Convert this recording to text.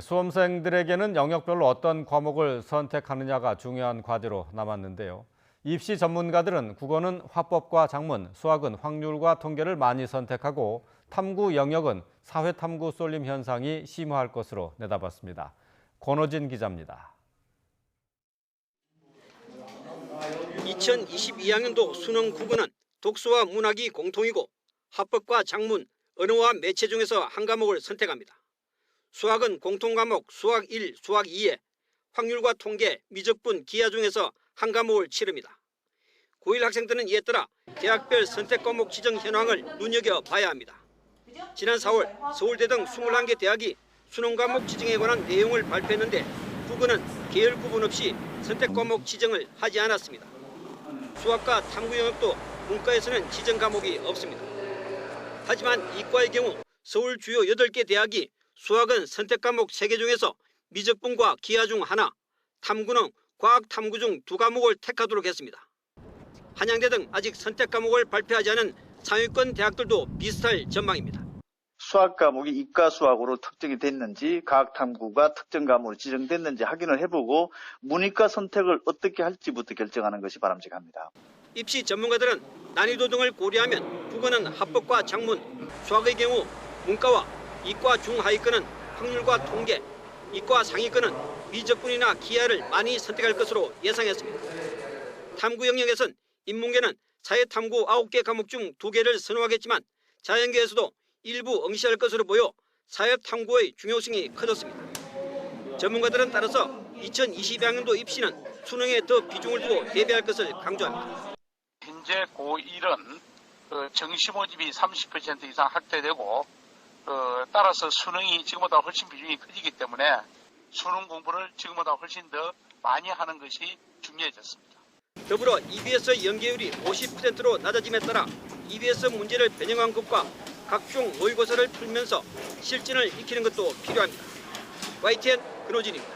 수험생들에게는 영역별로 어떤 과목을 선택하느냐가 중요한 과제로 남았는데요. 입시 전문가들은 국어는 화법과 작문, 수학은 확률과 통계를 많이 선택하고 탐구 영역은 사회탐구 쏠림 현상이 심화할 것으로 내다봤습니다. 권호진 기자입니다. 2022학년도 수능 국어는 독서와 문학이 공통이고 화법과 작문, 언어와 매체 중에서 한 과목을 선택합니다. 수학은 공통과목 수학 1, 수학 2에 확률과 통계, 미적분, 기하 중에서 한 과목을 치릅니다. 고1 학생들은 이에 따라 대학별 선택 과목 지정 현황을 눈여겨봐야 합니다. 지난 4월 서울대 등 21개 대학이 수능 과목 지정에 관한 내용을 발표했는데 국어는 계열 구분 없이 선택 과목 지정을 하지 않았습니다. 수학과 탐구 영역도 문과에서는 지정 과목이 없습니다. 하지만 이과의 경우 서울 주요 8개 대학이 수학은 선택 과목 3개 중에서 미적분과 기하 중 하나, 탐구는 과학 탐구 중 2과목을 택하도록 했습니다. 한양대 등 아직 선택 과목을 발표하지 않은 상위권 대학들도 비슷할 전망입니다. 수학 과목이 이과 수학으로 특정이 됐는지 과학 탐구가 특정 과목으로 지정됐는지 확인을 해보고 문이과 선택을 어떻게 할지부터 결정하는 것이 바람직합니다. 입시 전문가들은 난이도 등을 고려하면 국어는 합법과 작문, 수학의 경우 문과와 이과 중하위권은 확률과 통계, 이과 상위권은 미적분이나 기하를 많이 선택할 것으로 예상했습니다. 탐구 영역에선 인문계는 사회탐구 9개 과목 중 2개를 선호하겠지만 자연계에서도 일부 응시할 것으로 보여 사회탐구의 중요성이 커졌습니다. 전문가들은 따라서 2022학년도 입시는 수능에 더 비중을 두고 대비할 것을 강조합니다. 현재 고1은 정시 모집이 30% 이상 확대되고 따라서 수능이 지금보다 훨씬 비중이 커지기 때문에 수능 공부를 지금보다 훨씬 더 많이 하는 것이 중요해졌습니다. 더불어 EBS 연계율이 50%로 낮아짐에 따라 EBS 문제를 변형한 것과 각종 모의고사를 풀면서 실전을 익히는 것도 필요합니다. YTN 근호진입니다.